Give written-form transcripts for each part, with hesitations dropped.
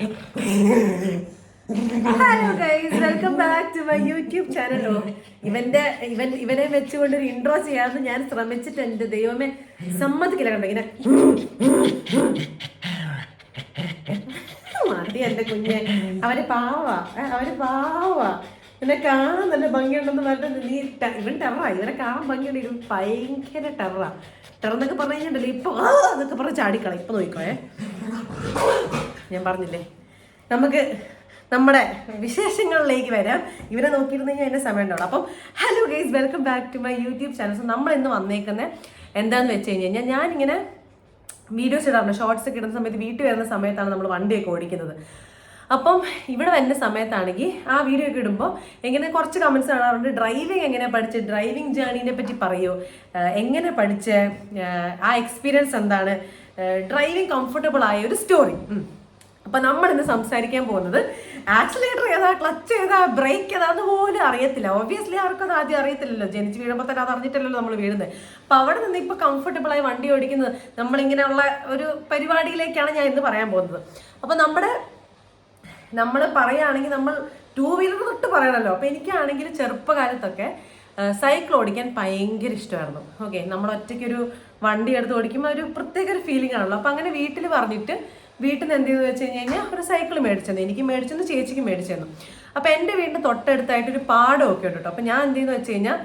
Hello guys, welcome back to my YouTube channel. ഇവനെ വെച്ചുകൊണ്ടൊരു intro ചെയ്യാമെന്ന് ഞാൻ ശ്രമിച്ചിട്ടുണ്ട്. ദൈവമേ സമ്മതിക്കില്ല. കണ്ടോ ഇങ്ങനെ മതി എന്റെ കുഞ്ഞെ. അവര് പാവാ എന്നെ കാണാൻ നല്ല ഭംഗിയുണ്ടെന്ന് പറഞ്ഞിട്ട് നീ ഇവൻ ടെററാ. ഇവനെ കാണാൻ ഭംഗിയുണ്ട്, ഇവൻ ഭയങ്കര ടെറന്നൊക്കെ പറഞ്ഞു കഴിഞ്ഞിട്ടുണ്ടല്ലോ. ഇപ്പൊ അതൊക്കെ പറഞ്ഞ് ചാടിക്കള. ഇപ്പൊ നോക്കിക്കോയെ, ഞാൻ പറഞ്ഞില്ലേ. നമുക്ക് നമ്മുടെ വിശേഷങ്ങളിലേക്ക് വരാം. ഇവരെ നോക്കിയിരുന്നു കഴിഞ്ഞാൽ എൻ്റെ സമയം ഉണ്ടാവും. അപ്പം hello guys, welcome back to my YouTube channel. So നമ്മൾ ഇന്ന് വന്നേക്കുന്നത് എന്താണെന്ന് വെച്ച് കഴിഞ്ഞാൽ, ഞാനിങ്ങനെ വീഡിയോസ് ഇടാറുണ്ട്. ഷോർട്സ് ഒക്കെ ഇടുന്ന സമയത്ത് വീട്ടിൽ വരുന്ന സമയത്താണ് നമ്മൾ വണ്ടിയൊക്കെ ഓടിക്കുന്നത്. അപ്പം ഇവിടെ വരുന്ന സമയത്താണെങ്കിൽ ആ വീഡിയോ ഒക്കെ ഇടുമ്പോൾ എങ്ങനെ കുറച്ച് കമൻറ്റ്സ് കാണാറുണ്ട്. ഡ്രൈവിംഗ് എങ്ങനെ പഠിച്ച്, ഡ്രൈവിംഗ് ജേർണീനെ പറ്റി പറയുമോ, എങ്ങനെ പഠിച്ച്, ആ എക്സ്പീരിയൻസ് എന്താണ്, ഡ്രൈവിംഗ് കംഫർട്ടബിൾ ആയ ഒരു സ്റ്റോറി. അപ്പം നമ്മളിന്ന് സംസാരിക്കാൻ പോകുന്നത് ആക്സിലേറ്റർ ഏതാ, ക്ലച്ച് ഏതാ, ബ്രേക്ക് ഏതാന്ന് പോലും അറിയത്തില്ല. ഒബ്വിയസ്ലി ആർക്കും അത് ആദ്യം അറിയത്തില്ലല്ലോ. ജനിച്ച് വീഴുമ്പോൾ തന്നെ അത് അറിഞ്ഞിട്ടല്ലോ നമ്മൾ വീഴുന്നത്. അപ്പം അവിടെ നിന്ന് ഇപ്പോൾ കംഫർട്ടബിളായി വണ്ടി ഓടിക്കുന്നത് നമ്മളിങ്ങനെയുള്ള ഒരു പരിപാടിയിലേക്കാണ് ഞാൻ ഇന്ന് പറയാൻ പോകുന്നത്. അപ്പം നമ്മൾ പറയുകയാണെങ്കിൽ നമ്മൾ ടൂ വീലർ തൊട്ട് പറയണമല്ലോ. അപ്പം എനിക്കാണെങ്കിൽ ചെറുപ്പകാലത്തൊക്കെ സൈക്കിൾ ഓടിക്കാൻ ഭയങ്കര ഇഷ്ടമായിരുന്നു. ഓക്കെ, നമ്മൾ ഒറ്റയ്ക്കൊരു വണ്ടി എടുത്ത് ഓടിക്കുമ്പോൾ ഒരു പ്രത്യേക ഒരു ഫീലിംഗ് ആണല്ലോ. അപ്പം അങ്ങനെ വീട്ടിൽ പറഞ്ഞിട്ട് വീട്ടിൽ നിന്ന് എന്ത് ചെയ്തെന്ന് വെച്ച് കഴിഞ്ഞാൽ ഒരു സൈക്കിൾ മേടിച്ചെന്നു. എനിക്ക് മേടിച്ചെന്ന്, ചേച്ചിക്ക് മേടിച്ചെന്നു. അപ്പോൾ എൻ്റെ വീടിൻ്റെ തൊട്ടടുത്തായിട്ടൊരു പാടമൊക്കെ ഉണ്ട് കേട്ടോ. അപ്പോൾ ഞാൻ എന്ത് ചെയ്യുന്നു വെച്ച് കഴിഞ്ഞാൽ,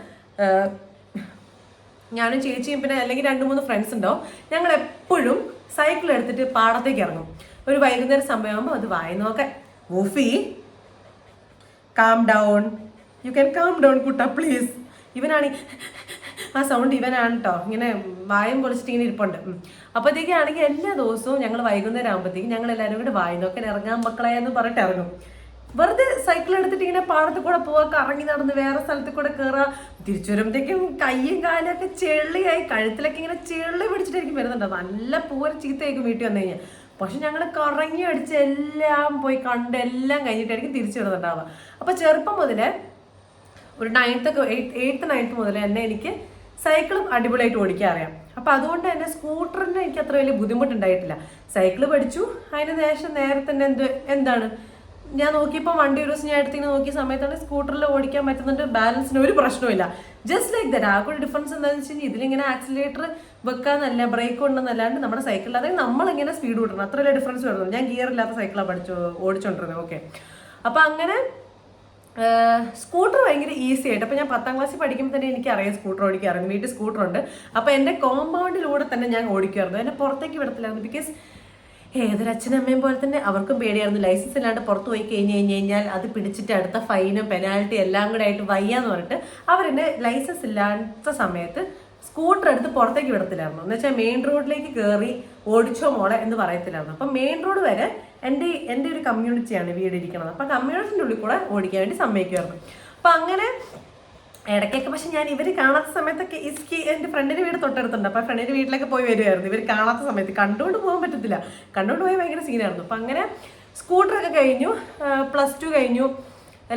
ഞാനും ചേച്ചിയും പിന്നെ അല്ലെങ്കിൽ 2-3 ഫ്രണ്ട്സ് ഉണ്ടാവും. ഞങ്ങൾ എപ്പോഴും സൈക്കിൾ എടുത്തിട്ട് പാടത്തേക്ക് ഇറങ്ങും. ഒരു വൈകുന്നേരം സമയമാകുമ്പോൾ അത് വായി നോക്കാൻ, ഊഫി calm down, you can calm down കുട്ട പ്ലീസ്. ആ സൗണ്ട് ഇവനാണ് കേട്ടോ. ഇങ്ങനെ വായും പൊളിച്ചിട്ട് ഇങ്ങനെ ഇരിപ്പുണ്ട്. അപ്പോഴത്തേക്കാണെങ്കിൽ എല്ലാ ദിവസവും ഞങ്ങൾ വൈകുന്നേരം ആകുമ്പോഴത്തേക്കും ഞങ്ങൾ എല്ലാവരും കൂടെ വായി നോക്കാൻ ഇറങ്ങാൻ മക്കളെ എന്ന് പറഞ്ഞിട്ട് ഇറങ്ങും. വെറുതെ സൈക്കിൾ എടുത്തിട്ട് ഇങ്ങനെ പാടത്ത് കൂടെ പോവാ, കറങ്ങി നടന്ന് വേറെ സ്ഥലത്ത് കൂടെ കയറുക. തിരിച്ചു വരുമ്പോഴത്തേക്കും കയ്യും കാലൊക്കെ ചെള്ളിയായി, കഴുത്തിലൊക്കെ ഇങ്ങനെ ചെള്ളി പിടിച്ചിട്ടായിരിക്കും വരുന്നുണ്ടോ. നല്ല പൂരം ചീത്തയായിരിക്കും വീട്ടിൽ വന്നു കഴിഞ്ഞാൽ. പക്ഷെ ഞങ്ങൾ കറങ്ങി അടിച്ച് എല്ലാം പോയി കണ്ട് എല്ലാം കഴിഞ്ഞിട്ടായിരിക്കും തിരിച്ചു വരുന്നുണ്ടാവുക. അപ്പോൾ ചെറുപ്പം മുതലേ ഒരു 8th 9th മുതൽ തന്നെ എനിക്ക് സൈക്കിളും അടിപൊളിയായിട്ട് ഓടിക്കാൻ അറിയാം. അപ്പം അതുകൊണ്ട് തന്നെ സ്കൂട്ടറിന് എനിക്ക് അത്ര വലിയ ബുദ്ധിമുട്ടുണ്ടായിട്ടില്ല. സൈക്കിൾ പഠിച്ചു. അതിന് ശേഷം നേരെ തന്നെ എന്താണ് ഞാൻ നോക്കിയപ്പോൾ വണ്ടി ഒരു ദിവസം ഞാൻ എടുത്തിങ്ങനെ നോക്കിയ സമയത്താണ് സ്കൂട്ടറിൽ ഓടിക്കാൻ പറ്റുന്നുണ്ട്. ബാലൻസിന് ഒരു പ്രശ്നമില്ല. Just like that. ആകെ ഒരു ഡിഫറൻസ് എന്താണെന്ന് വെച്ച് കഴിഞ്ഞാൽ, ഇതിലിങ്ങനെ ആക്സിലേറ്റർ വെക്കാന്നല്ല, ബ്രേക്ക് ഉണ്ടെന്നല്ലാണ്ട് നമ്മുടെ സൈക്കിളിൽ അതായത് നമ്മളിങ്ങനെ സ്പീഡ് കൂട്ടണം, അത്രയല്ലേ ഡിഫറൻസ് വരുന്നു. ഞാൻ ഗിയർ ഇല്ലാത്ത സൈക്കിളാണ് ഓടിച്ചോണ്ടിരുന്നത്. ഓക്കെ, അപ്പം അങ്ങനെ സ്കൂട്ടർ ഭയങ്കര ഈസി ആയിട്ട്. അപ്പോൾ ഞാൻ 10ാം ക്ലാസ്സിൽ പഠിക്കുമ്പോൾ തന്നെ എനിക്കറിയാം സ്കൂട്ടർ ഓടിക്കാറുണ്ട്. വീട്ടിൽ സ്കൂട്ടറുണ്ട്. അപ്പോൾ എൻ്റെ കോമ്പൗണ്ടിലൂടെ തന്നെ ഞാൻ ഓടിക്കുമായിരുന്നു. എന്നെ പുറത്തേക്ക് വിടത്തില്ലായിരുന്നു. ബിക്കോസ് ഏതൊരു അച്ഛനും അമ്മയും പോലെ തന്നെ അവർക്കും പേടിയായിരുന്നു. ലൈസൻസ് ഇല്ലാണ്ട് പുറത്ത് പോയി കഴിഞ്ഞാൽ അത് പിടിച്ചിട്ട് അടുത്ത ഫൈനും പെനാൽറ്റി എല്ലാം കൂടെ ആയിട്ട് വയ്യാന്ന് പറഞ്ഞിട്ട് അവരെന്നെ ലൈസൻസ് ഇല്ലാത്ത സമയത്ത് സ്കൂട്ടർ എടുത്ത് പുറത്തേക്ക് വിടത്തില്ലായിരുന്നു. എന്ന് വെച്ചാൽ മെയിൻ റോഡിലേക്ക് കയറി ഓടിച്ചോ മോളെ എന്ന് പറയത്തില്ലായിരുന്നു. അപ്പം മെയിൻ റോഡ് വരെ എൻ്റെ ഒരു കമ്മ്യൂണിറ്റിയാണ് വീട് ഇരിക്കുന്നത്. അപ്പം കമ്മ്യൂണിറ്റിൻ്റെ ഉള്ളിൽ കൂടെ ഓടിക്കാൻ വേണ്ടി സമ്മതിക്കുമായിരുന്നു. അപ്പം അങ്ങനെ ഇടയ്ക്കൊക്കെ പക്ഷെ ഞാൻ ഇവർ കാണാത്ത സമയത്തൊക്കെ എൻ്റെ ഫ്രണ്ടിൻ്റെ വീട് തൊട്ടടുത്തുണ്ട്. അപ്പം ഫ്രണ്ടിൻ്റെ വീട്ടിലൊക്കെ പോയി വരുമായിരുന്നു. ഇവർ കാണാത്ത സമയത്ത് കണ്ടുകൊണ്ട് പോകാൻ പറ്റത്തില്ല. കണ്ടുകൊണ്ട് പോയി ഭയങ്കര സീനായിരുന്നു. അപ്പം അങ്ങനെ സ്കൂട്ടറൊക്കെ കഴിഞ്ഞു. +2 കഴിഞ്ഞു.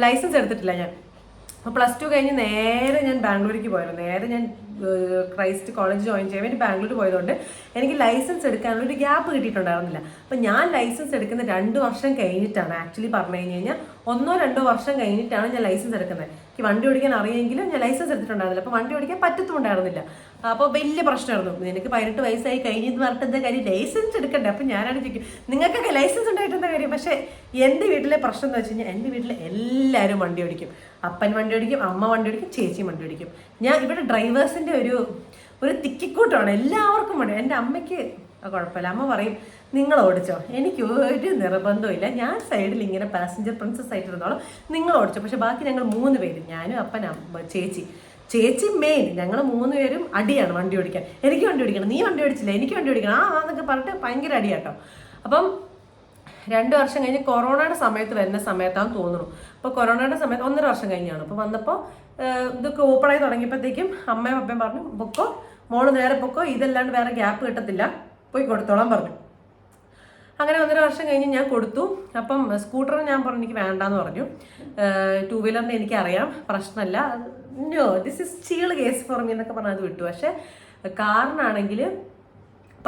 ലൈസൻസ് എടുത്തിട്ടില്ല ഞാൻ. അപ്പോൾ +2 കഴിഞ്ഞ് നേരെ ഞാൻ ബാംഗ്ലൂർക്ക് പോയിരുന്നു. നേരെ ഞാൻ ക്രൈസ്റ്റ് കോളേജ് ജോയിൻ ചെയ്യാൻ വേണ്ടി ബാംഗ്ലൂർ പോയതുകൊണ്ട് എനിക്ക് ലൈസൻസ് എടുക്കാനുള്ള ഒരു ഗ്യാപ്പ് കിട്ടിയിട്ടുണ്ടായിരുന്നില്ല. അപ്പം ഞാൻ ലൈസൻസ് എടുക്കുന്ന 2 വർഷം കഴിഞ്ഞിട്ടാണ്. ആക്ച്വലി പറഞ്ഞു കഴിഞ്ഞാൽ 1-2 വർഷം കഴിഞ്ഞിട്ടാണ് ഞാൻ ലൈസൻസ് എടുക്കുന്നത്. എനിക്ക് വണ്ടി ഓടിക്കാൻ അറിയെങ്കിലും ഞാൻ ലൈസൻസ് എടുത്തിട്ടുണ്ടായിരുന്നില്ല. അപ്പോൾ വണ്ടി ഓടിക്കാൻ പറ്റത്തുണ്ടായിരുന്നില്ല. അപ്പോൾ വലിയ പ്രശ്നമായിരുന്നു. നിനക്ക് 18 വയസ്സായി കഴിഞ്ഞെന്ന് പറഞ്ഞിട്ട് എന്താ കാര്യം, ലൈസൻസ് എടുക്കണ്ടേ. അപ്പം ഞാനാണ് ചോദിക്കും, നിങ്ങൾക്കൊക്കെ ലൈസൻസ് ഉണ്ടായിട്ട് എന്താ കാര്യം. പക്ഷേ എൻ്റെ വീട്ടിലെ പ്രശ്നം എന്ന് വെച്ച് കഴിഞ്ഞാൽ, എൻ്റെ വീട്ടിൽ എല്ലാവരും വണ്ടി ഓടിക്കും. അപ്പൻ വണ്ടി ഓടിക്കും, അമ്മ വണ്ടി ഓടിക്കും, ചേച്ചിയും വണ്ടി ഓടിക്കും. ഞാൻ ഇവിടെ ഡ്രൈവേഴ്സിൻ്റെ ഒരു തിക്കിക്കൂട്ടമാണ്. എല്ലാവർക്കും വേണം. എൻ്റെ അമ്മയ്ക്ക് കുഴപ്പമില്ല. അമ്മ പറയും നിങ്ങൾ ഓടിച്ചോ, എനിക്ക് ഒരു നിർബന്ധമില്ല, ഞാൻ സൈഡിൽ ഇങ്ങനെ പാസഞ്ചർ പ്രിൻസസ് ആയിട്ടിരുന്നോളാം, നിങ്ങൾ ഓടിച്ചോ. പക്ഷെ ബാക്കി ഞങ്ങൾ 3 പേര്, ഞാനും അപ്പൻ, ചേച്ചി മെയിൻ, ഞങ്ങൾ 3 പേരും അടിയാണ് വണ്ടി ഓടിക്കാൻ. എനിക്ക് വണ്ടി ഓടിക്കണം, നീ വണ്ടി ഓടിച്ചില്ല, എനിക്ക് വണ്ടി ഓടിക്കണം, എന്നൊക്കെ പറഞ്ഞിട്ട് ഭയങ്കര അടിയാട്ടോ. അപ്പം 2 വർഷം കഴിഞ്ഞ് കൊറോണയുടെ സമയത്ത് വരുന്ന സമയത്താണെന്ന് തോന്നുന്നു. അപ്പോൾ കൊറോണയുടെ സമയത്ത് 1.5 വർഷം കഴിഞ്ഞാണ്. അപ്പോൾ വന്നപ്പോൾ ഇതൊക്കെ ഓപ്പണായി തുടങ്ങിയപ്പോഴത്തേക്കും അമ്മയും അപ്പയും പറഞ്ഞു, പൊക്കോ മോള്, നേരെ പൊക്കോ, ഇതല്ലാണ്ട് വേറെ ഗ്യാപ്പ് കിട്ടത്തില്ല, പോയി കൊടുത്തോളാൻ പറഞ്ഞു. അങ്ങനെ 1.5 വർഷം കഴിഞ്ഞ് ഞാൻ കൊടുത്തു. അപ്പം സ്കൂട്ടർ ഞാൻ പറഞ്ഞു എനിക്ക് വേണ്ടാന്ന് പറഞ്ഞു. 2 വീലറിന് എനിക്കറിയാം, പ്രശ്നമല്ല, നോ ദിസ് ഇസ് ചീള് കേസ് ഫോർ മീ എന്നൊക്കെ പറഞ്ഞത് വിട്ടു. പക്ഷെ കാറിനാണെങ്കിൽ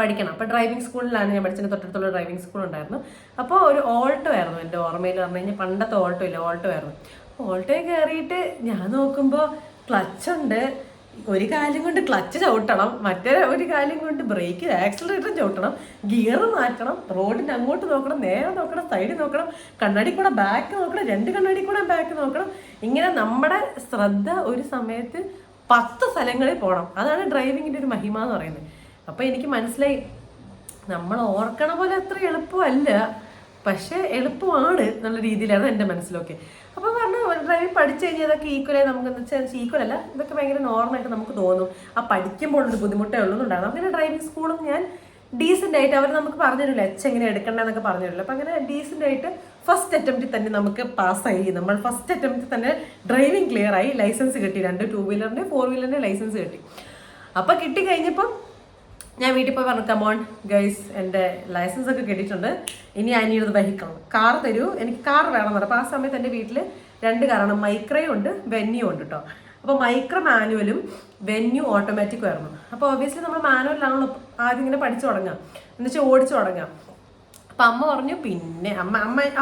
പഠിക്കണം. അപ്പോൾ ഡ്രൈവിംഗ് സ്കൂളിലാണ് ഞാൻ പഠിച്ചത്, തൊട്ടടുത്തുള്ള ഡ്രൈവിംഗ് സ്കൂൾ ഉണ്ടായിരുന്നു. അപ്പോൾ ഒരു ഓൾട്ടോ ആയിരുന്നു എൻ്റെ ഓർമ്മയിൽ പറഞ്ഞു കഴിഞ്ഞാൽ, പണ്ടത്തെ ഓൾട്ടോ ഇല്ല, ഓൾട്ടോ ആയിരുന്നു. ഓൾട്ടോയിൽ കയറിയിട്ട് ഞാൻ നോക്കുമ്പോൾ ക്ലച്ചുണ്ട്, ഒരു കാര്യം കൊണ്ട് ക്ലച്ച് ചവിട്ടണം, മറ്റേ ഒരു കാര്യം കൊണ്ട് ബ്രേക്ക് ആക്സിലറേറ്റർ ചവിട്ടണം, ഗിയർ മാറ്റണം, റോഡിൻ്റെ അങ്ങോട്ട് നോക്കണം, നേരെ നോക്കണം, സൈഡിൽ നോക്കണം, കണ്ണാടി കൂടെ ബാക്ക് നോക്കണം, 2 കണ്ണാടി കൂടെ ബാക്ക് നോക്കണം. ഇങ്ങനെ നമ്മുടെ ശ്രദ്ധ ഒരു സമയത്ത് 10 സ്ഥലങ്ങളിൽ പോകണം. അതാണ് ഡ്രൈവിങ്ങിൻ്റെ ഒരു മഹിമ എന്ന് പറയുന്നത്. അപ്പോൾ എനിക്ക് മനസ്സിലായി, നമ്മൾ ഓർക്കണ പോലെ അത്ര എളുപ്പമല്ല, പക്ഷേ എളുപ്പമാണ് എന്നുള്ള രീതിയിലാണ് എൻ്റെ മനസ്സിലൊക്കെ. അപ്പോൾ പറഞ്ഞു ഡ്രൈവിംഗ് പഠിച്ചു കഴിഞ്ഞാൽ ഇതൊക്കെ ഈക്വലായി നമുക്ക് എന്ന് വെച്ചാൽ ഈക്വലല്ല, ഇതൊക്കെ ഭയങ്കര നോർമലായിട്ട് നമുക്ക് തോന്നും. ആ പഠിക്കുമ്പോൾ ഒരു ബുദ്ധിമുട്ടേ ഉള്ളൂന്നുണ്ടാകും. അങ്ങനെ ഡ്രൈവിംഗ് സ്കൂളും ഞാൻ ഡീസൻ്റ് ആയിട്ട് അവർ നമുക്ക് പറഞ്ഞു തരില്ല എങ്ങനെ എടുക്കണ്ടെന്നൊക്കെ പറഞ്ഞു തരില്ല. അപ്പം അങ്ങനെ ഡീസൻ്റ് ആയിട്ട് ഫസ്റ്റ് അറ്റംപ്റ്റിൽ തന്നെ നമുക്ക് പാസ്സായി. നമ്മൾ ഫസ്റ്റ് അറ്റംപ്റ്റിൽ തന്നെ ഡ്രൈവിംഗ് ക്ലിയർ ആയി, ലൈസൻസ് കിട്ടി. 2 2 വീലറിൻ്റെ 4 വീലറിൻ്റെ ലൈസൻസ് കിട്ടി. അപ്പോൾ കിട്ടിക്കഴിഞ്ഞപ്പം ഞാൻ വീട്ടിൽ പോയി പറഞ്ഞു, കമോൺ ഗൈസ്, എൻ്റെ ലൈസൻസ് ഒക്കെ കിട്ടിയിട്ടുണ്ട്, ഇനി അനിയത് വെഹിക്കിൾ, കാർ തരൂ, എനിക്ക് കാർ വേണമെന്ന് പറഞ്ഞു. അപ്പോൾ ആ സമയത്ത് എൻ്റെ വീട്ടിൽ 2 കാറാണ്, മൈക്രയും ഉണ്ട് വെന്യൂ ഉണ്ട് കേട്ടോ. അപ്പോൾ മൈക്രോ മാനുവലും വെന്യൂ ഓട്ടോമാറ്റിക്കും ആയിരുന്നു. അപ്പോൾ ഒബ്വിയസ്ലി നമ്മൾ മാനുവലിലാണല്ലോ ആദ്യം ഇങ്ങനെ പഠിച്ചു തുടങ്ങാം, എന്നുവെച്ചാൽ ഓടിച്ചു തുടങ്ങാം. അപ്പം അമ്മ പറഞ്ഞു, പിന്നെ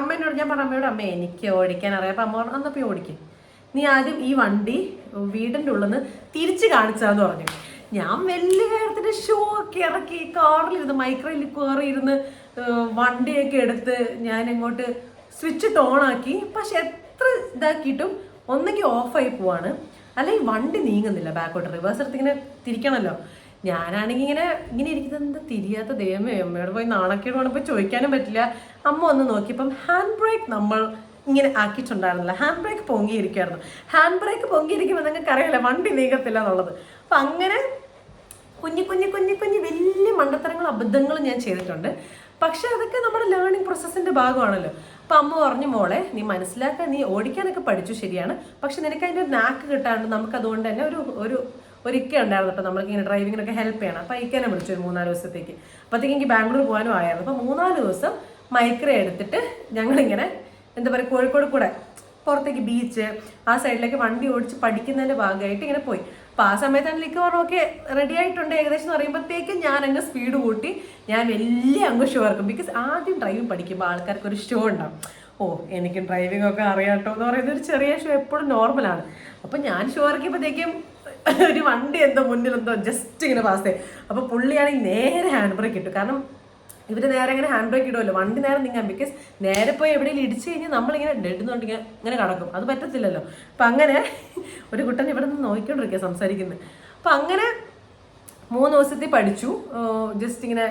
അമ്മേനോട് ഞാൻ പറഞ്ഞു, അമ്മയോട്, അമ്മ എനിക്ക് ഓടിക്കാൻ അറിയാം. അപ്പം അമ്മ പറഞ്ഞു, അന്നപ്പോൾ ഓടിക്കും, നീ ആദ്യം ഈ വണ്ടി വീടിൻ്റെ ഉള്ളിൽ നിന്ന് തിരിച്ച് കാണിച്ചാന്ന് പറഞ്ഞു. ഞാൻ വലിയ കാര്യത്തിൻ്റെ ഷോ ഒക്കെ ഇറക്കി കാറിലിരുന്ന് മൈക്രോയിൽ കയറിയിരുന്ന് വണ്ടിയൊക്കെ എടുത്ത് ഞാൻ ഇങ്ങോട്ട് സ്വിച്ച് ഓണാക്കി. പക്ഷെ എത്ര ഇതാക്കിയിട്ടും ഒന്നെങ്കിൽ ഓഫായി പോവാണ്, അല്ലെങ്കിൽ വണ്ടി നീങ്ങുന്നില്ല ബാക്കോട്ട്. റിവേഴ്സ് എടുത്ത് ഇങ്ങനെ തിരിക്കണമല്ലോ. ഞാനാണെങ്കിൽ ഇങ്ങനെ ഇരിക്കുന്നത്, എന്താ തിരിയാത്ത ദൈവമേ, അമ്മയോട് പോയി നാണക്കേട് വേണം, പോയി ചോദിക്കാനും പറ്റില്ല. അമ്മ ഒന്ന് നോക്കിയപ്പം ഹാൻഡ് ബ്രേക്ക് നമ്മൾ ഇങ്ങനെ ആക്കിയിട്ടുണ്ടായിരുന്നില്ല, ഹാൻഡ് ബ്രേക്ക് പൊങ്ങിയിരിക്കുമായിരുന്നു. ഹാൻഡ് ബ്രേക്ക് പൊങ്ങിയിരിക്കുമ്പോൾ നിങ്ങൾക്ക് അറിയില്ല വണ്ടി നീങ്ങത്തില്ല എന്നുള്ളത്. അപ്പം അങ്ങനെ കുഞ്ഞു വലിയ മണ്ടത്തരങ്ങളും അബദ്ധങ്ങളും ഞാൻ ചെയ്തിട്ടുണ്ട്. പക്ഷെ അതൊക്കെ നമ്മുടെ ലേണിംഗ് പ്രോസസ്സിൻ്റെ ഭാഗമാണല്ലോ. അപ്പം അമ്മ പറഞ്ഞു, മോളെ നീ മനസ്സിലാക്കാൻ, നീ ഓടിക്കാനൊക്കെ പഠിച്ചു ശരിയാണ്, പക്ഷെ നിനക്ക് അതിൻ്റെ ഒരു നാക്ക് കിട്ടാണ്ട് നമുക്ക് അതുകൊണ്ട് തന്നെ ഒരു ഇക്ക ഉണ്ടായിരുന്നു കേട്ടോ, നമ്മൾക്കിങ്ങനെ ഡ്രൈവിങ്ങിനൊക്കെ ഹെൽപ്പ് ചെയ്യണം. അപ്പോൾ ഇക്കനെ വിളിച്ചു ഒരു 3-4 ദിവസത്തേക്ക്. അപ്പോഴത്തേക്ക് എനിക്ക് ബാംഗ്ലൂർ പോകാനും ആയിരുന്നു. അപ്പോൾ 3-4 ദിവസം മൈക്രോ എടുത്തിട്ട് ഞങ്ങളിങ്ങനെ എന്താ പറയുക, കോഴിക്കോട് കൂടെ പുറത്തേക്ക് ബീച്ച് ആ സൈഡിലേക്ക് വണ്ടി ഓടിച്ച് പഠിക്കുന്നതിൻ്റെ ഭാഗമായിട്ട് ഇങ്ങനെ പോയി. അപ്പോൾ ആ സമയത്താണ് ലിക്ക് പറഞ്ഞു, ഓക്കെ റെഡി ആയിട്ടുണ്ട് ഏകദേശം എന്ന് പറയുമ്പോഴത്തേക്കും ഞാൻ എൻ്റെ സ്പീഡ് കൂട്ടി. ഞാൻ വലിയ അങ്ങ് ഷോ ഇറക്കും. ബിക്കോസ് ആദ്യം ഡ്രൈവിംഗ് പഠിക്കുമ്പോൾ ആൾക്കാർക്ക് ഒരു ഷോ ഉണ്ടാവും, ഓ എനിക്ക് ഡ്രൈവിംഗ് ഒക്കെ അറിയാട്ടോ എന്ന് പറയുന്നത് ഒരു ചെറിയ ഷോ എപ്പോഴും നോർമലാണ്. അപ്പം ഞാൻ ഷോ ഇറക്കിയപ്പോഴത്തേക്കും ഒരു വണ്ടി എന്തോ മുന്നിലെന്തോ ജസ്റ്റ് ഇങ്ങനെ പാസ് ചെയ്യും. അപ്പോൾ പുള്ളിയാണെങ്കിൽ നേരെ ഹാൻഡ് ബ്രേക്ക് ഇട്ടു. കാരണം ഇവർ നേരെ ഇങ്ങനെ ഹാൻഡ് ബ്രേക്ക് ഇടുമല്ലോ, വണ്ടി നേരെ നീങ്ങാൻ. ബിക്കോസ് നേരെ പോയി എവിടെയെങ്കിലും ഇടിച്ച് കഴിഞ്ഞാൽ നമ്മളിങ്ങനെ ഡെഡെന്നുണ്ടെങ്കിൽ ഇങ്ങനെ കിടക്കും, അത് പറ്റത്തില്ലല്ലോ. അപ്പം അങ്ങനെ ഒരു കുട്ടൻ ഇവിടെ നിന്ന് നോക്കിക്കൊണ്ടിരിക്കുക സംസാരിക്കുന്നത്. അപ്പം അങ്ങനെ 3 ദിവസത്തിൽ പഠിച്ചു, ജസ്റ്റ് ഇങ്ങനെ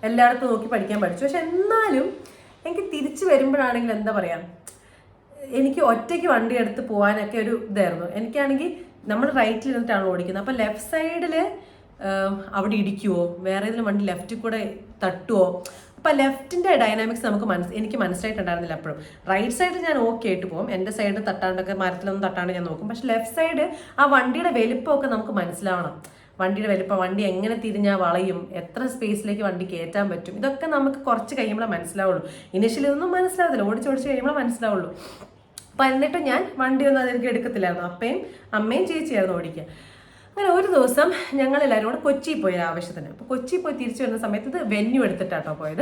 എല്ലായിടത്തും നോക്കി പഠിക്കാൻ പഠിച്ചു. പക്ഷെ എന്നാലും എനിക്ക് തിരിച്ചു വരുമ്പോഴാണെങ്കിൽ എന്താ പറയുക, എനിക്ക് ഒറ്റയ്ക്ക് വണ്ടി എടുത്ത് പോകാനൊക്കെ ഒരു ഇതായിരുന്നു. എനിക്കാണെങ്കിൽ നമ്മൾ റൈറ്റിൽ ഇരുന്നിട്ടാണ് ഓടിക്കുന്നത്. അപ്പോൾ ലെഫ്റ്റ് സൈഡിൽ അവിടെ ഇടിക്കുമോ, വേറെ ഏതെങ്കിലും വണ്ടി ലെഫ്റ്റിൽ കൂടെ തട്ടുമോ, അപ്പം ലെഫ്റ്റിൻ്റെ ഡൈനാമിക്സ് നമുക്ക് എനിക്ക് മനസ്സിലായിട്ടുണ്ടായിരുന്നില്ല എപ്പോഴും. റൈറ്റ് സൈഡ് ഞാൻ ഓക്കെ ആയിട്ട് പോകും, എൻ്റെ സൈഡ് തട്ടാണ്ടൊക്കെ മരത്തിലൊന്നും തട്ടാണ്ട് ഞാൻ നോക്കും. പക്ഷെ ലെഫ്റ്റ് സൈഡ് ആ വണ്ടിയുടെ വലിപ്പമൊക്കെ നമുക്ക് മനസ്സിലാവണം. വണ്ടിയുടെ വലിപ്പം, വണ്ടി എങ്ങനെ തിരിഞ്ഞാൽ വളയും, എത്ര സ്പേസിലേക്ക് വണ്ടി കയറ്റാൻ പറ്റും, ഇതൊക്കെ നമുക്ക് കുറച്ച് കഴിയുമ്പോഴേ മനസ്സിലാവുള്ളൂ. ഇനിഷ്യലി ഇതൊന്നും മനസ്സിലാവത്തില്ല, ഓടിച്ച് കഴിയുമ്പോഴേ മനസ്സിലാവുള്ളൂ. അപ്പം എന്നിട്ട് ഞാൻ വണ്ടിയൊന്നും അതിലേക്ക് എടുക്കത്തില്ലായിരുന്നു. അമ്മയും ചേച്ചിയായിരുന്നു ഓടിക്കുക. അങ്ങനെ ഒരു ദിവസം ഞങ്ങളെല്ലാവരും കൂടെ കൊച്ചി പോയി ആവശ്യത്തിന്. അപ്പോൾ കൊച്ചി പോയി തിരിച്ചു വരുന്ന സമയത്ത് ഇത് വെന്യൂ എടുത്തിട്ടാട്ടോ പോയത്.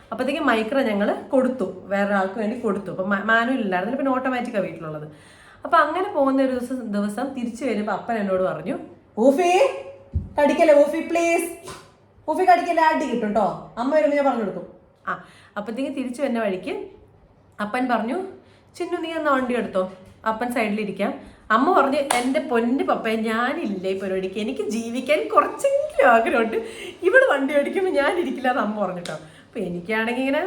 അപ്പോഴത്തേക്കും മൈക്രോ ഞങ്ങൾ കൊടുത്തു, വേറെ ആൾക്ക് വേണ്ടി കൊടുത്തു. അപ്പം മാനുവൽ ഇല്ലായിരുന്നില്ല, പിന്നെ ഓട്ടോമാറ്റിക്കാണ് വീട്ടിലുള്ളത്. അപ്പോൾ അങ്ങനെ പോകുന്ന ഒരു ദിവസം തിരിച്ചു വരുമ്പോൾ അപ്പൻ എന്നോട് പറഞ്ഞു, ഊഫി കടിക്കല്ലേ, ഊഫി പ്ലീസ്, ഊഫി കടിക്കല്ലേ, അടി കിട്ടും കേട്ടോ, അമ്മ വരുമ്പോൾ ഞാൻ പറഞ്ഞു കൊടുക്കും. അപ്പോഴത്തേക്കും തിരിച്ചു വരുന്ന വഴിക്ക് അപ്പൻ പറഞ്ഞു, ചിന്നു നീ എന്നാ വണ്ടി എടുത്തോ, അപ്പൻ സൈഡിലിരിക്കാം. അമ്മ പറഞ്ഞു, എൻ്റെ പൊന്ന് പപ്പ ഞാനില്ലേ ഈ പരിപാടിക്ക്, എനിക്ക് ജീവിക്കാൻ കുറച്ചെങ്കിലും ആഗ്രഹമുണ്ട്, ഇവിടെ വണ്ടി ഓടിക്കുമ്പോൾ ഞാനിരിക്കില്ല എന്ന് അമ്മ പറഞ്ഞിട്ടോ. അപ്പോൾ എനിക്കാണെങ്കിൽ ഇങ്ങനെ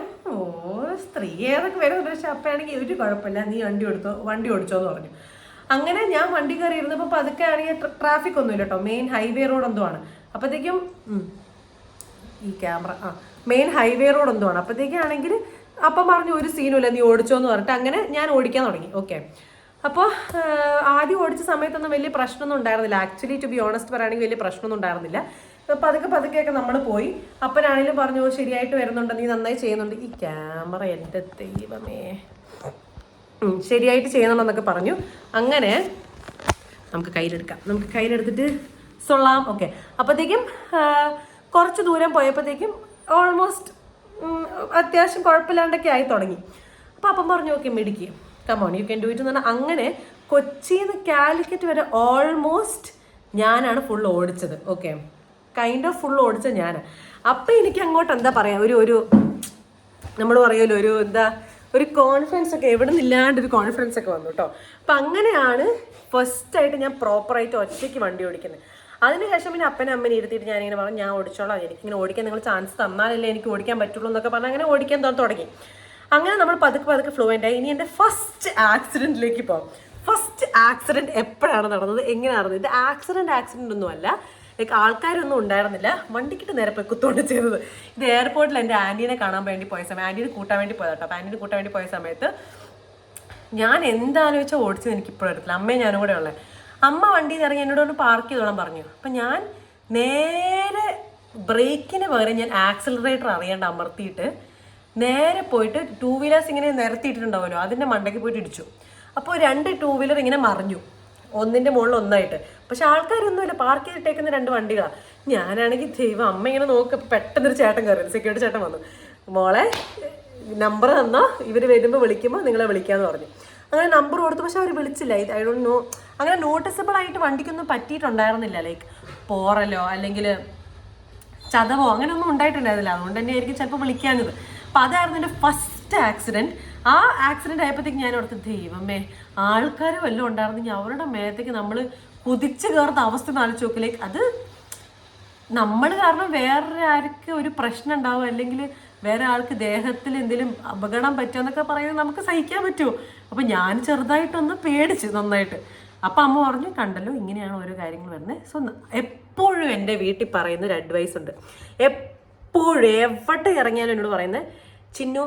സ്ത്രീ ഏതൊക്കെ വരുന്നുണ്ട്, പക്ഷെ അപ്പയാണെങ്കിൽ ഒരു കുഴപ്പമില്ല, നീ വണ്ടി ഓടിച്ചോ എന്ന് പറഞ്ഞു. അങ്ങനെ ഞാൻ വണ്ടി കയറി ഇരുന്നപ്പോൾ പതുക്കെ ആണെങ്കിൽ ട്രാഫിക് ഒന്നുമില്ല കേട്ടോ, മെയിൻ ഹൈവേ റോഡ് എന്തോ ആണ്. അപ്പോഴത്തേക്കും ഈ ക്യാമറ മെയിൻ ഹൈവേ റോഡ് എന്തോ ആണ്. അപ്പോഴത്തേക്കാണെങ്കിൽ അപ്പം പറഞ്ഞു ഒരു സീനുമില്ല, നീ ഓടിച്ചോ എന്ന് പറഞ്ഞിട്ട് അങ്ങനെ ഞാൻ ഓടിക്കാൻ തുടങ്ങി. ഓക്കെ, അപ്പോൾ ആദ്യം ഓടിച്ച സമയത്തൊന്നും വലിയ പ്രശ്നമൊന്നും ഉണ്ടായിരുന്നില്ല. ആക്ച്വലി ടു ബി ഓണസ്റ്റ് പറയുകയാണെങ്കിൽ വലിയ പ്രശ്നമൊന്നും ഉണ്ടായിരുന്നില്ല. പതുക്കെയൊക്കെ നമ്മൾ പോയി. അപ്പനാണെങ്കിലും പറഞ്ഞു, ശരിയായിട്ട് വരുന്നുണ്ട്, നീ നന്നായി ചെയ്യുന്നുണ്ട്. ഈ ക്യാമറ എൻ്റെ ദൈവമേ, ശരിയായിട്ട് ചെയ്യുന്നുണ്ടെന്നൊക്കെ പറഞ്ഞു. അങ്ങനെ നമുക്ക് കയ്യിലെടുത്തിട്ട് സൊള്ളാം. ഓക്കെ, അപ്പോഴത്തേക്കും കുറച്ച് ദൂരം പോയപ്പോഴത്തേക്കും ഓൾമോസ്റ്റ് അത്യാവശ്യം കുഴപ്പമില്ലാണ്ടൊക്കെ ആയി തുടങ്ങി. അപ്പോൾ അപ്പം പറഞ്ഞു ഓക്കെ മിടുക്കി come on you can do it എന്ന് പറഞ്ഞാൽ അങ്ങനെ കൊച്ചിയിൽ നിന്ന് കാലിക്കറ്റ് വരെ ഓൾമോസ്റ്റ് ഞാനാണ് ഫുൾ ഓടിച്ചത്. ഓക്കെ, കൈൻഡ് ഓഫ് ഫുൾ ഓടിച്ചത് ഞാൻ. അപ്പം എനിക്ക് അങ്ങോട്ട് എന്താ പറയുക, ഒരു നമ്മൾ പറയുമല്ലോ ഒരു കോൺഫിഡൻസ് ഒക്കെ എവിടെ നിന്നില്ലാണ്ടൊരു കോൺഫിഡൻസ് ഒക്കെ വന്നു കേട്ടോ. അപ്പം അങ്ങനെയാണ് ഫസ്റ്റായിട്ട് ഞാൻ പ്രോപ്പറായിട്ട് ഒറ്റയ്ക്ക് വണ്ടി ഓടിക്കുന്നത്. അതിനുശേഷം പിന്നെ അപ്പനെ അമ്മനെ ഇരുത്തിയിട്ട് ഞാനിങ്ങനെ പറഞ്ഞു ഞാൻ ഓടിച്ചോളാം, എനിക്കിങ്ങനെ ഓടിക്കാൻ നിങ്ങൾ ചാൻസ് തന്നാലല്ലേ എനിക്ക് ഓടിക്കാൻ പറ്റുള്ളൂ എന്നൊക്കെ പറഞ്ഞാൽ അങ്ങനെ ഓടിക്കാൻ തുടങ്ങി. അങ്ങനെ നമ്മൾ പതുക്കെ ഫ്ലുവൻ്റ് ആയി. ഇനി എൻ്റെ ഫസ്റ്റ് ആക്സിഡൻറ്റിലേക്ക് പോകാം. ഫസ്റ്റ് ആക്സിഡൻറ്റ് എപ്പോഴാണ് നടന്നത്, എങ്ങനെയാണ് നടന്നത്? ഇത് ആക്സിഡൻറ്റ് ഒന്നുമല്ല, ലൈക്ക് ആൾക്കാരൊന്നും ഉണ്ടായിരുന്നില്ല, വണ്ടിക്കിട്ട് നേരെ പോയി കുത്തോണ്ട് ചെയ്തത്. ഇത് എയർപോർട്ടിൽ എൻ്റെ ആൻറ്റീനെ കാണാൻ വേണ്ടി പോയ സമയം, ആൻറ്റീനെ കൂട്ടാൻ വേണ്ടി പോയതാ കേട്ടോ. അപ്പോൾ ആൻറ്റീനെ കൂട്ടാൻ വേണ്ടി പോയ സമയത്ത് ഞാൻ എന്താലോചിച്ചാൽ ഓടിച്ചത് എനിക്കിപ്പോഴും എടുത്തില്ല. അമ്മയും ഞാനും കൂടെ ഉള്ളത്. അമ്മ വണ്ടിയിൽ ഇറങ്ങി എന്നോട് ഒന്ന് പാർക്ക് ചെയ്തോളാൻ പറഞ്ഞു. അപ്പം ഞാൻ നേരെ ബ്രേക്കിന് പകരം ഞാൻ ആക്സിലറേറ്റർ അറിയാണ്ട് അമർത്തിയിട്ട് നേരെ പോയിട്ട് 2 വീലേഴ്സ് ഇങ്ങനെ നിരത്തിയിട്ടുണ്ടാവുമല്ലോ, അതിൻ്റെ മണ്ടയ്ക്ക് പോയിട്ട് ഇടിച്ചു. അപ്പോൾ 2 2 വീലർ ഇങ്ങനെ മറിഞ്ഞു, ഒന്നിൻ്റെ മുകളിൽ ഒന്നായിട്ട്. പക്ഷെ ആൾക്കാരൊന്നുമില്ല, പാർക്ക് ചെയ്തിട്ടേക്കുന്ന 2 വണ്ടികളാണ്. ഞാനാണെങ്കിൽ ദൈവം അമ്മ ഇങ്ങനെ നോക്കി പെട്ടെന്നൊരു ചേട്ടൻ കയറി, സെക്യൂരിറ്റി ചേട്ടൻ വന്നു, മോളെ നമ്പർ തന്നോ, ഇവർ വരുമ്പോൾ വിളിക്കുമ്പോൾ നിങ്ങളെ വിളിക്കാമെന്ന് പറഞ്ഞു. അങ്ങനെ നമ്പർ കൊടുത്തു. പക്ഷെ അവർ വിളിച്ചില്ല. ഐ ഡോണ്ട് നോ, അങ്ങനെ നോട്ടീസബിൾ ആയിട്ട് വണ്ടിക്കൊന്നും പറ്റിയിട്ടുണ്ടായിരുന്നില്ല, ലൈക്ക് പോറലോ അല്ലെങ്കിൽ ചതവോ അങ്ങനെയൊന്നും ഉണ്ടായിട്ടുണ്ടായിരുന്നില്ല. അതുകൊണ്ട് തന്നെ ആയിരിക്കും ചിലപ്പോൾ വിളിക്കാഞ്ഞത്. അപ്പം അതായിരുന്നു എൻ്റെ ഫസ്റ്റ് ആക്സിഡൻറ്റ്. ആ ആക്സിഡൻറ്റ് ആയപ്പോഴത്തേക്ക് ഞാൻ ഓർത്ത് ദൈവമേ ആൾക്കാർ വല്ലതും ഉണ്ടായിരുന്നെങ്കിൽ അവരുടെ മേത്തേക്ക് നമ്മൾ കുതിച്ച് കയറുന്ന അവസ്ഥ ആലോചിച്ച് നോക്കി. ലൈക്ക് അത് നമ്മൾ കാരണം വേറെ ആർക്ക് ഒരു പ്രശ്നം ഉണ്ടാവും അല്ലെങ്കിൽ വേറെ ആൾക്ക് ദേഹത്തിൽ എന്തെങ്കിലും അപകടം പറ്റുമെന്നൊക്കെ പറയുന്നത് നമുക്ക് സഹിക്കാൻ പറ്റുമോ? അപ്പം ഞാൻ ചെറുതായിട്ടൊന്ന് പേടിച്ച് നന്നായിട്ട്. അപ്പം അമ്മ പറഞ്ഞു കണ്ടല്ലോ ഇങ്ങനെയാണ് ഓരോ കാര്യങ്ങൾ വരുന്നത്. സോ എപ്പോഴും എൻ്റെ വീട്ടിൽ പറയുന്നൊരു അഡ്വൈസ് ഉണ്ട്, എപ്പോഴും എവിടെ ഇറങ്ങിയാലും എന്നോട് പറയുന്നത്, ചിന്നു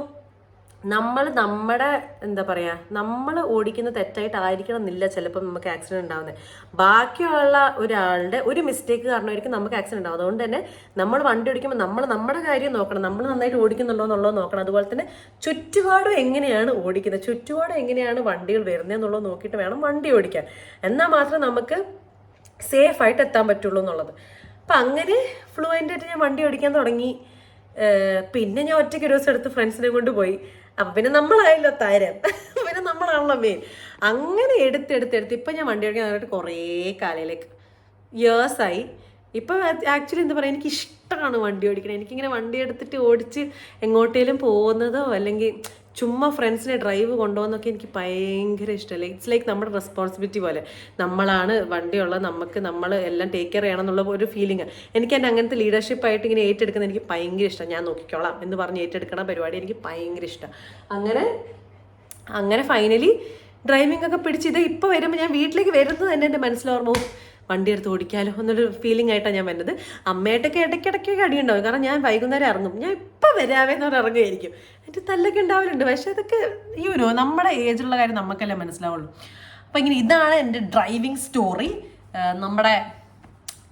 നമ്മുടെ എന്താ പറയുക, നമ്മൾ ഓടിക്കുന്ന തെറ്റായിട്ടായിരിക്കണം എന്നില്ല ചിലപ്പം നമുക്ക് ആക്സിഡൻറ്റ് ഉണ്ടാകുന്നത്. ബാക്കിയുള്ള ഒരാളുടെ ഒരു മിസ്റ്റേക്ക് കാരണമായിരിക്കും നമുക്ക് ആക്സിഡൻറ്റ് ഉണ്ടാവും. അതുകൊണ്ട് തന്നെ നമ്മൾ വണ്ടി ഓടിക്കുമ്പോൾ നമ്മുടെ കാര്യം നോക്കണം, നമ്മൾ നന്നായിട്ട് ഓടിക്കുന്നുണ്ടോ എന്നുള്ളത് നോക്കണം. അതുപോലെ തന്നെ ചുറ്റുപാടും എങ്ങനെയാണ് ഓടിക്കുന്നത്, ചുറ്റുപാടും എങ്ങനെയാണ് വണ്ടികൾ വരുന്നത് എന്നുള്ളത് നോക്കിയിട്ട് വേണം വണ്ടി ഓടിക്കാൻ. എന്നാൽ മാത്രമേ നമുക്ക് സേഫായിട്ട് എത്താൻ പറ്റുള്ളൂ എന്നുള്ളത്. അപ്പം അങ്ങനെ ഫ്ലുവൻ്റായിട്ട് ഞാൻ വണ്ടി ഓടിക്കാൻ തുടങ്ങി. പിന്നെ ഞാൻ ഒറ്റയ്ക്ക് ഒരു ദിവസം എടുത്ത് ഫ്രണ്ട്സിനെ കൊണ്ട് പോയി. അപ്പം പിന്നെ നമ്മളായല്ലോ താരം, പിന്നെ നമ്മളാണല്ലോ മെയിൻ. അങ്ങനെ എടുത്ത് ഇപ്പം ഞാൻ വണ്ടി ഓടിക്കാൻ തുടങ്ങിയിട്ട് കുറേ കാലയിലേക്ക് ഇയേഴ്സായി. ഇപ്പം ആക്ച്വലി എന്താ പറയുക, എനിക്കിഷ്ടമാണ് വണ്ടി ഓടിക്കണം. എനിക്കിങ്ങനെ വണ്ടി എടുത്തിട്ട് ഓടിച്ച് എങ്ങോട്ടേലും പോകുന്നതോ അല്ലെങ്കിൽ ചുമ്മാ ഫ്രണ്ട്സിനെ ഡ്രൈവ് കൊണ്ടുപോകുന്നതൊക്കെ എനിക്ക് ഭയങ്കര ഇഷ്ടമല്ല. ഇറ്റ്സ് ലൈക്ക് നമ്മുടെ റെസ്പോൺസിബിലിറ്റി പോലെ, നമ്മളാണ് വണ്ടിയുള്ളത്, നമ്മൾ എല്ലാം ടേക്ക് കെയർ ചെയ്യണം എന്നുള്ള ഒരു ഫീലിംഗ്. എനിക്ക് എൻ്റെ അങ്ങനത്തെ ലീഡർഷിപ്പായിട്ട് ഇങ്ങനെ ഏറ്റെടുക്കുന്നത് എനിക്ക് ഭയങ്കര ഇഷ്ടം. ഞാൻ നോക്കിക്കോളാം എന്ന് പറഞ്ഞ് ഏറ്റെടുക്കണ പരിപാടി എനിക്ക് ഭയങ്കര ഇഷ്ടം. അങ്ങനെ ഫൈനലി ഡ്രൈവിംഗ് ഒക്കെ പിടിച്ച് ഇത് ഇപ്പോൾ വരുമ്പോൾ ഞാൻ വീട്ടിലേക്ക് വരുന്നത് തന്നെ എൻ്റെ മനസ്സിലോർമ്മ വണ്ടി എടുത്ത് ഓടിക്കാലോ എന്നൊരു ഫീലിംഗ് ആയിട്ടാണ് ഞാൻ വരുന്നത്. അമ്മയായിട്ടൊക്കെ ഇടയ്ക്കിടയ്ക്ക് അടിയുണ്ടാവും, കാരണം ഞാൻ വൈകുന്നേരം ഇറങ്ങും, ഞാൻ ഇപ്പം വരാവേന്ന് പറഞ്ഞ് ഇറങ്ങുമായിരിക്കും. എൻ്റെ തല്ലൊക്കെ ഉണ്ടാവലുണ്ട്. പക്ഷേ അതൊക്കെ നമ്മുടെ ഏജിലുള്ള കാര്യം നമുക്കല്ലേ മനസ്സിലാവുള്ളൂ. അപ്പം ഇങ്ങനെ ഇതാണ് എൻ്റെ ഡ്രൈവിംഗ് സ്റ്റോറി. നമ്മുടെ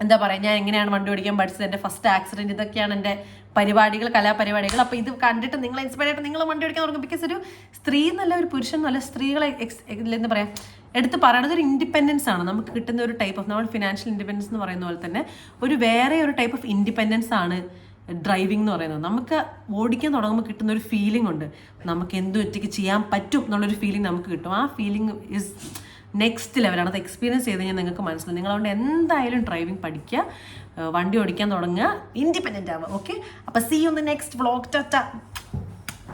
എന്താ പറയുക, ഞാൻ എങ്ങനെയാണ് വണ്ടി ഓടിക്കാൻ പഠിച്ചത്, എൻ്റെ ഫസ്റ്റ് ആക്സിഡൻറ്റ്, ഇതൊക്കെയാണ് എൻ്റെ പരിപാടികൾ, കലാപരിപാടികൾ. അപ്പോൾ ഇത് കണ്ടിട്ട് നിങ്ങൾ ഇൻസ്പയർ ആയിട്ട് നിങ്ങൾ വണ്ടി ഓടിക്കാൻ തുടങ്ങും. ബിക്കോസ് ഒരു സ്ത്രീ എന്നല്ല ഒരു പുരുഷൻ എന്നല്ല, സ്ത്രീകളെ എന്താ പറയുക എടുത്ത് പറയണത് ഒരു ഇൻഡിപെൻഡൻസ് ആണ് നമുക്ക് കിട്ടുന്ന ഒരു ടൈപ്പ് ഓഫ്, നമ്മൾ ഫിനാൻഷ്യൽ ഇൻഡിപെൻഡൻസ് എന്ന് പറയുന്ന പോലെ തന്നെ വേറെ ഒരു ടൈപ്പ് ഓഫ് ഇൻഡിപെൻഡൻസ് ആണ് ഡ്രൈവിംഗ് എന്ന് പറയുന്നത്. നമുക്ക് ഓടിക്കാൻ തുടങ്ങുമ്പോൾ കിട്ടുന്ന ഒരു ഫീലിംഗ് ഉണ്ട്, നമുക്ക് എന്തും ഒറ്റയ്ക്ക് ചെയ്യാൻ പറ്റും എന്നുള്ളൊരു ഫീലിംഗ് നമുക്ക് കിട്ടും. ആ ഫീലിംഗ് ഇസ് നെക്സ്റ്റ് ലെവലാണ്. അത് എക്സ്പീരിയൻസ് ചെയ്ത് കഴിഞ്ഞാൽ നിങ്ങൾക്ക് മനസ്സിലാവും. നിങ്ങളതുകൊണ്ട് എന്തായാലും ഡ്രൈവിംഗ് പഠിക്കുക, വണ്ടി ഓടിക്കാൻ തുടങ്ങുക, ഇൻഡിപെൻഡൻ്റ് ആവുക. ഓക്കെ, അപ്പോൾ see you in the next vlog. Tata.